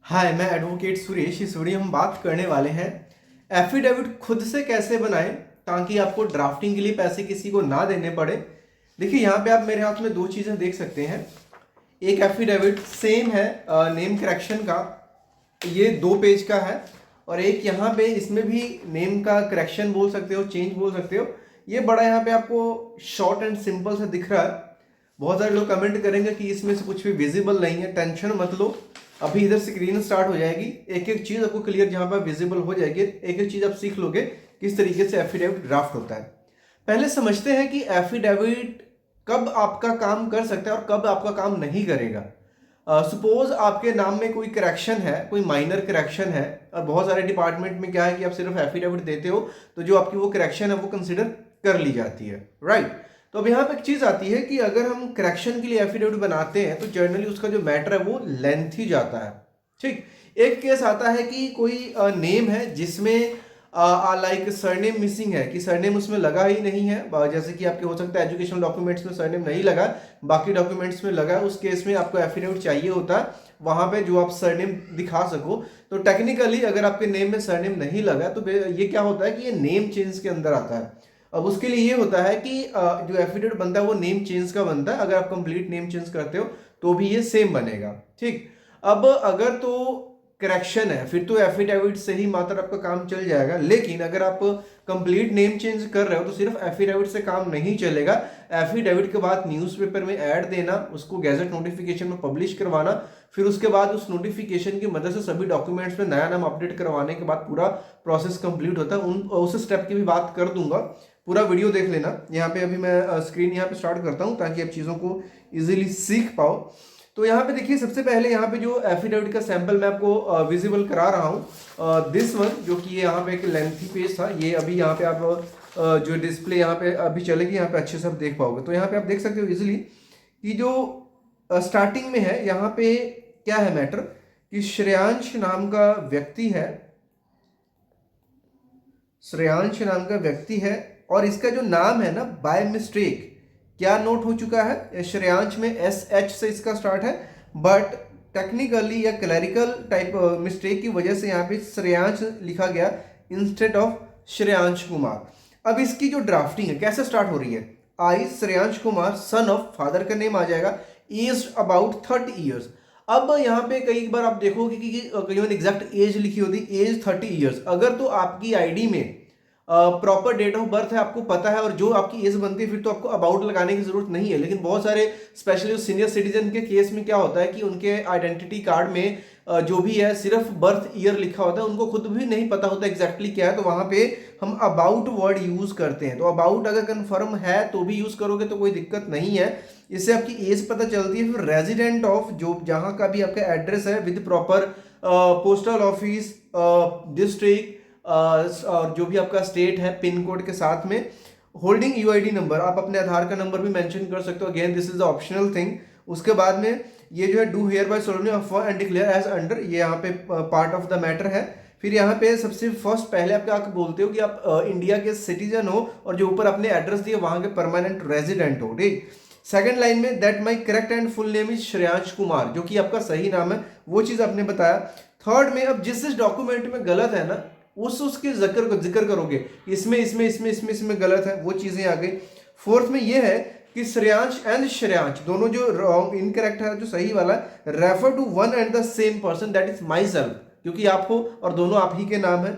हाय, मैं एडवोकेट सुरेश। इस वीडियो में हम बात करने वाले हैं एफिडेविट खुद से कैसे बनाएं ताकि आपको ड्राफ्टिंग के लिए पैसे किसी को ना देने पड़े। देखिए, यहाँ पे आप मेरे हाथ में दो चीज़ें देख सकते हैं। एक एफिडेविट सेम है नेम करेक्शन का, ये 2 पेज का है, और एक यहाँ पे इसमें भी नेम का करेक्शन बोल सकते हो, चेंज बोल सकते हो। ये बड़ा यहाँ पे आपको शॉर्ट एंड सिंपल सा दिख रहा है। बहुत सारे लोग कमेंट करेंगे कि इसमें से कुछ भी विजिबल नहीं है। टेंशन मत लो, अभी इधर स्क्रीन स्टार्ट हो जाएगी, एक एक चीज आपको क्लियर जहां पर विजिबल हो जाएगी, एक एक चीज आप सीख लोगे किस तरीके से एफिडेविट ड्राफ्ट होता है। पहले समझते हैं कि एफिडेविट कब आपका काम कर सकता है और कब आपका काम नहीं करेगा। सपोज आपके नाम में कोई करेक्शन है, कोई माइनर करेक्शन है, और बहुत सारे डिपार्टमेंट में क्या है कि आप सिर्फ एफिडेविट देते हो तो जो आपकी वो करेक्शन है वो कंसिडर कर ली जाती है, राइट। तो अब यहाँ पे एक चीज आती है कि अगर हम करेक्शन के लिए एफिडेविट बनाते हैं तो जनरली उसका जो मैटर है वो लेंथी जाता है, ठीक। एक केस आता है कि कोई नेम है जिसमें लाइक सरनेम मिसिंग है, कि सरनेम उसमें लगा ही नहीं है। जैसे कि आपके हो सकता है एजुकेशनल डॉक्यूमेंट्स में सरनेम नहीं लगा, बाकी डॉक्यूमेंट्स में लगा, उस केस में आपको एफिडेविट चाहिए होता है वहां पे जो आप सरनेम दिखा सको। तो टेक्निकली अगर आपके नेम में सरनेम नहीं लगा तो ये क्या होता है कि ये नेम चेंज के अंदर आता है। अब उसके लिए ये होता है कि जो एफिडेविट बनता है वो नेम चेंज का बनता है। अगर आप कंप्लीट नेम चेंज करते हो तो भी ये सेम बनेगा, ठीक। अब अगर तो करेक्शन है फिर तो एफिडेविट से ही मात्र आपका काम चल जाएगा, लेकिन अगर आप कंप्लीट नेम चेंज कर रहे हो तो सिर्फ एफिडेविट से काम नहीं चलेगा। एफिडेविट के बाद न्यूज़पेपर में ऐड देना, उसको गैजेट नोटिफिकेशन में पब्लिश करवाना, फिर उसके बाद उस नोटिफिकेशन की मदद से सभी डॉक्यूमेंट्स में नया नाम अपडेट करवाने के बाद पूरा प्रोसेस कंप्लीट होता है। उस स्टेप की भी बात कर दूंगा, पूरा वीडियो देख लेना। यहाँ पे अभी मैं स्क्रीन यहाँ पे स्टार्ट करता हूँ ताकि आप चीज़ों को इजीली सीख पाओ। तो यहाँ पे देखिए, सबसे पहले यहाँ पे जो एफिडेविट का सैंपल मैं आपको विजिबल करा रहा हूँ, दिस वन, जो कि ये यहाँ पे एक लेंथी पेज था, ये अभी यहाँ पे आप जो डिस्प्ले यहाँ पे अभी चलेगी, यहाँ पे अच्छे से आप देख पाओगे। तो यहाँ पे आप देख सकते हो इजिली कि जो स्टार्टिंग में है यहाँ पे क्या है मैटर, कि श्रेयांश नाम का व्यक्ति है, श्रेयांश नाम का व्यक्ति है, और इसका जो नाम है ना बाय मिस्टेक क्या नोट हो चुका है, श्रेयांश में SH से इसका स्टार्ट है, बट टेक्निकली या क्लरिकल टाइप मिस्टेक की वजह से यहाँ पे श्रेयांश लिखा गया इंस्टेड ऑफ श्रेयांश कुमार। अब इसकी जो ड्राफ्टिंग है कैसे स्टार्ट हो रही है, I Shreyansh Kumar son of, father का नेम आ जाएगा, एज अबाउट 30 ईयर्स। अब यहाँ पे कई बार आप देखोगे कि कई बार एग्जैक्ट एज लिखी होती है, एज 30 ईयर्स। अगर तो आपकी आईडी में प्रॉपर डेट ऑफ बर्थ है, आपको पता है, और जो आपकी एज बनती है, फिर तो आपको अबाउट लगाने की जरूरत नहीं है। लेकिन बहुत सारे स्पेशली सीनियर सिटीजन के केस में क्या होता है कि उनके आइडेंटिटी कार्ड में जो भी है सिर्फ बर्थ ईयर लिखा होता है, उनको खुद भी नहीं पता होता एग्जैक्टली क्या है, तो वहां पे हम अबाउट वर्ड यूज करते हैं। तो अबाउट अगर कंफर्म है तो भी यूज करोगे तो कोई दिक्कत नहीं है, इससे आपकी एज पता चलती है। फिर रेजिडेंट ऑफ, जो जहां का भी आपका एड्रेस है with proper postal office, district, और जो भी आपका स्टेट है पिन कोड के साथ में, होल्डिंग यूआईडी नंबर, आप अपने आधार का नंबर भी मेंशन कर सकते हो, again this is the optional thing. उसके बाद में ये जो है do hereby solemnly affirm and declare as under, ये यहाँ पे पार्ट ऑफ द मैटर है। फिर यहाँ पे सबसे फर्स्ट पहले आप क्या बोलते हो कि आप इंडिया के सिटीजन हो, और जो ऊपर अपने एड्रेस दिए वहां के परमानेंट रेजिडेंट हो, ठीक। सेकंड लाइन में that my correct and full name is Shreyansh Kumar, जो कि आपका सही नाम है, वो चीज आपने बताया। थर्ड में अब जिस डॉक्यूमेंट में गलत है ना उसके जिक्र करोगे, इसमें इसमें इसमें इसमें इसमें गलत है, वो चीजें आ गई। फोर्थ में ये है कि श्रेयांश एंड श्रेयांश दोनों जो रॉन्ग इनकरेक्ट है, जो सही वाला refer to one and the same person that is myself, क्योंकि आप हो और दोनों आप ही के नाम है।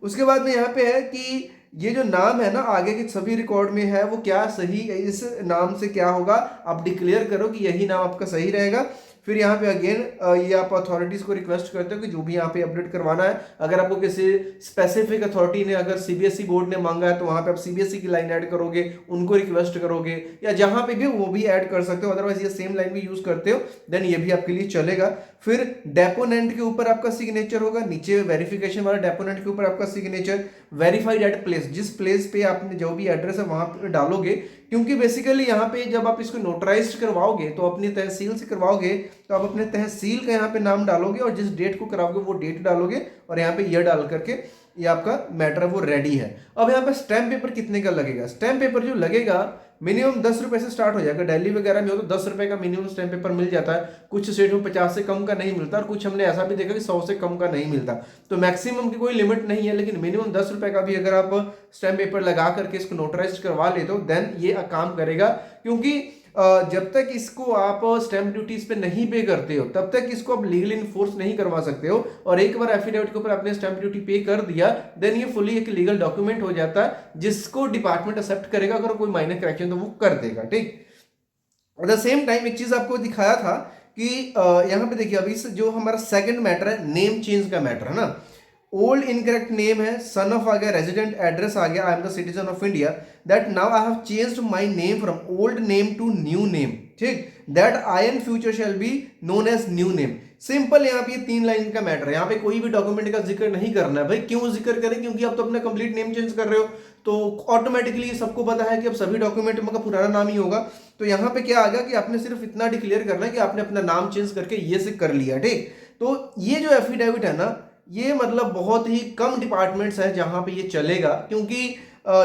उसके बाद में यहाँ पे है कि ये जो नाम है ना आगे के सभी रिकॉर्ड में है वो क्या सही, इस नाम से क्या होगा, आप डिक्लेयर करो कि यही नाम आपका सही रहेगा। फिर यहाँ पे अगेन ये आप अथॉरिटीज को रिक्वेस्ट करते हो कि जो भी यहाँ पे अपडेट करवाना है, अगर आपको किसी स्पेसिफिक अथॉरिटी ने, अगर सीबीएसई बोर्ड ने मांगा है तो वहां पे आप सीबीएसई की लाइन ऐड करोगे, उनको रिक्वेस्ट करोगे, या जहां पे भी वो भी ऐड कर सकते हो, अदरवाइज ये सेम लाइन भी यूज करते हो देन ये भी आपके लिए चलेगा। फिर डेपोनेंट के ऊपर आपका सिग्नेचर होगा, नीचे वेरिफिकेशन वाला डेपोनेंट के ऊपर आपका सिग्नेचर, वेरीफाइड एट प्लेस, जिस प्लेस पे आपने जो भी एड्रेस है वहां पे डालोगे, क्योंकि बेसिकली यहाँ पे जब आप इसको नोटराइज करवाओगे तो अपनी तहसील से करवाओगे तो आप अपने तहसील का यहाँ पे नाम डालोगे, और जिस डेट को कराओगे वो डेट डालोगे, और यहाँ पे यह डाल करके ये आपका मैटर वो रेडी है। अब यहाँ पे स्टैम्प पेपर कितने का लगेगा, स्टैम्प पेपर जो लगेगा मिनिमम 10 रुपए से स्टार्ट हो जाएगा। दिल्ली वगैरह में हो तो 10 रुपए का मिनिमम स्टैम्प पेपर मिल जाता है, कुछ स्टेट में 50 से कम का नहीं मिलता, और कुछ हमने ऐसा भी देखा कि 100 से कम का नहीं मिलता। तो मैक्सिमम की कोई लिमिट नहीं है, लेकिन मिनिमम 10 रुपए का भी अगर आप स्टैम्प पेपर लगा करके इसको नोटराइज करवा लेते हो देन ये काम करेगा। क्योंकि जब तक इसको आप स्टैम्प ड्यूटीज पे नहीं पे करते हो तब तक इसको आप लीगल इन्फोर्स नहीं करवा सकते हो, और एक बार एफिडेविट के ऊपर आपने स्टैम्प ड्यूटी पे कर दिया देन ये फुली एक लीगल डॉक्यूमेंट हो जाता है, जिसको डिपार्टमेंट एक्सेप्ट करेगा। अगर कोई माइनर करेक्शन तो वो कर देगा, ठीक। एट द सेम टाइम एक चीज आपको दिखाया था कि यहाँ पे देखिए अभी जो हमारा सेकंड मैटर है नेम चेंज का मैटर है ना। ओल्ड इनकरेक्ट नेम है, सन ऑफ आ गया, रेजिडेंट एड्रेस आ गया, I am the citizen of India, that now I have changed my name from old name to new name, ठीक, that I in future shall be known as new name. Simple यहाँ पे 3 line का matter है, यहाँ पे कोई भी document का जिक्र नहीं करना है। भाई क्यों जिक्र करें, क्योंकि आप तो अपना कंप्लीट नेम चेंज कर रहे हो, तो ऑटोमेटिकली सबको पता है कि अब सभी डॉक्यूमेंट में का पुराना नाम ही होगा। तो यहाँ पे क्या आ गया कि आपने सिर्फ इतना डिक्लेयर करना है कि आपने अपना नाम चेंज करके ये से कर लिया, ठीक। तो ये जो एफिडेविट है ना, ये मतलब बहुत ही कम डिपार्टमेंट्स हैं जहां पे ये चलेगा, क्योंकि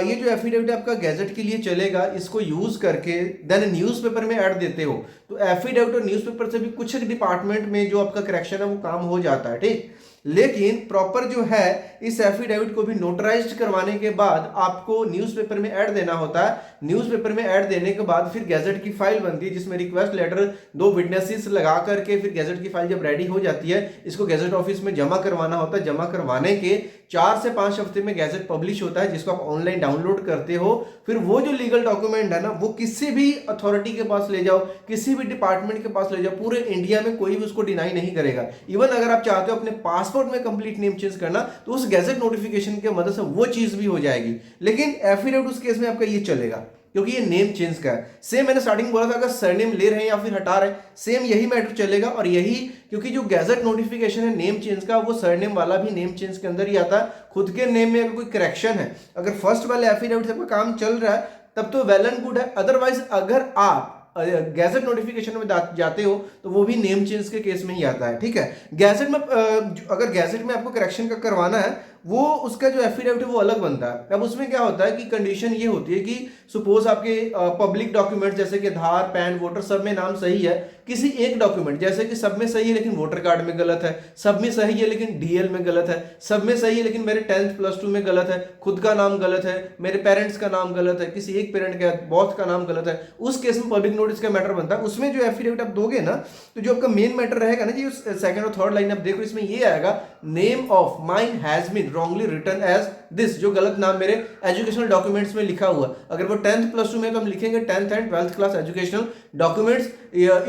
ये जो एफिडेविट आपका गैजेट के लिए चलेगा, इसको यूज करके देन न्यूज़पेपर में ऐड देते हो, तो एफिडेविट और न्यूज़पेपर से भी कुछ डिपार्टमेंट में जो आपका करेक्शन है वो काम हो जाता है, ठीक। लेकिन प्रॉपर जो है इस एफिडेविट को भी नोटराइज्ड करवाने के बाद आपको न्यूज़पेपर में ऐड देना होता है। न्यूज़पेपर में ऐड देने के बाद फिर गैजेट की फाइल बनती है, जिसमें रिक्वेस्ट लेटर 2 विटनेसेस लगा करके फिर गैजेट की फाइल जब रेडी हो जाती है इसको गैजेट ऑफिस में जमा करवाना होता है। जमा करवाने के 4 से 5 हफ्ते में गैजेट पब्लिश होता है, जिसको आप ऑनलाइन डाउनलोड करते हो। फिर वो जो लीगल डॉक्यूमेंट है ना, वो किसी भी अथॉरिटी के पास ले जाओ, किसी भी डिपार्टमेंट के पास ले जाओ, पूरे इंडिया में कोई भी उसको डिनाई नहीं करेगा। इवन अगर आप चाहते हो अपने पासपोर्ट में कंप्लीट नेम चेंज करना, तो उस गैजेट नोटिफिकेशन की मदद से वो चीज भी हो जाएगी। लेकिन एफिडेविट उस केस में आपका ये चलेगा क्योंकि ये नेम चेंज का है। सेम मैंने स्टार्टिंग बोला था, अगर सरनेम ले रहे हैं या फिर हटा रहे हैं, सेम यही मैटर चलेगा। और यही क्योंकि जो गैजेट नोटिफिकेशन है नेम चेंज का, वो सरनेम वाला भी नेम चेंज के अंदर ही आता है। खुद के नेम में अगर कोई करेक्शन है, अगर फर्स्ट वाले एफिडेविट से आपका काम चल रहा है तब तो वेल एंड गुड है। अदरवाइज अगर आप गैजेट नोटिफिकेशन में जाते हो तो वो भी नेम चेंज के केस में ही आता है, ठीक है। गैजेट में अगर गैजेट में आपको करेक्शन का करवाना है, वो उसका जो एफिडेविट है वो अलग बनता है। अब उसमें क्या होता है कि कंडीशन ये होती है कि सपोज आपके पब्लिक डॉक्यूमेंट जैसे कि आधार, पैन, वोटर सब में नाम सही है, किसी एक डॉक्यूमेंट जैसे कि सब में सही है लेकिन वोटर कार्ड में गलत है, सब में सही है लेकिन डीएल में गलत है, सब में सही है लेकिन मेरे 10th प्लस 2 में गलत है, खुद का नाम गलत है, मेरे पेरेंट्स का नाम गलत है, किसी एक पेरेंट का बॉस का नाम गलत है, उस केस में पब्लिक नोटिस का मैटर बनता है। उसमें जो एफिडेविट आप दोगे ना, तो जो आपका मेन मैटर रहेगा ना जी, सेकंड और थर्ड लाइन आप देखो, इसमें ये आएगा name of mine has been wrongly written as this, जो गलत नाम मेरे एजुकेशनल डॉक्यूमेंट्स में लिखा हुआ। अगर वो 10th प्लस 2 में तो हम लिखेंगे 10th and 12th class educational documents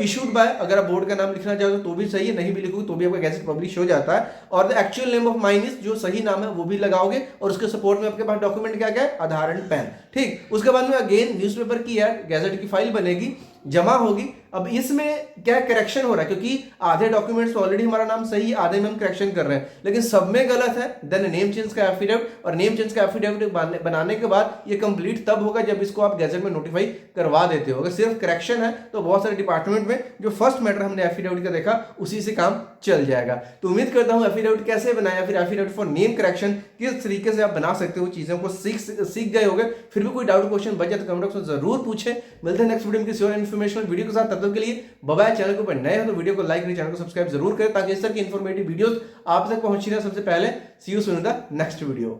issued by, अगर आप बोर्ड का नाम लिखना चाहो तो भी सही है, नहीं भी लिखोगे तो भी आपका गैजेट पब्लिश हो जाता है। और the actual name of mine is, जो सही नाम है वो भी लगाओगे, और उसके सपोर्ट में आपके पास डॉक्यूमेंट क्या क्या है, आधार एंड पैन, ठीक। उसके बाद में अगेन न्यूज़पेपर की ऐड, गैजेट की फाइल बनेगी, जमा होगी। अब इसमें क्या करेक्शन हो रहा है, क्योंकि आधे डॉक्यूमेंट्स ऑलरेडी हमारा नाम सही है, आधे में हम करेक्शन कर रहे हैं, लेकिन सब में गलत है, देन नेम चेंज का एफिडेविट। और नेम चेंज का एफिडेविट बनाने के बाद ये कंप्लीट तब होगा जब इसको आप गैजेट में नोटिफाई करवा देते हो। अगर सिर्फ करेक्शन है तो बहुत सारे डिपार्टमेंट में जो फर्स्ट मैटर हमने एफिडेविट का देखा उसी से काम चल जाएगा। तो उम्मीद करता हूं एफिडेविट कैसे बनाया, फिर एफिडेविट फॉर नेम करेक्शन किस तरीके से आप बना सकते हो, चीजों को सीख गए होंगे। फिर भी कोई डाउट क्वेश्चन बच जाए तो कमेंट बॉक्स में जरूर पूछे। मिलते हैं नेक्स्ट वीडियो में किसी और इन्फॉर्मेशनल वीडियो के साथ, तब तक के लिए बाय। चैनल के ऊपर नए हो तो वीडियो को लाइक करें, चैनल को सब्सक्राइब जरूर करें ताकि इस तरह की इंफॉर्मेटिव वीडियोस आप तक पहुंच रहे सबसे पहले। See you soon in the next video.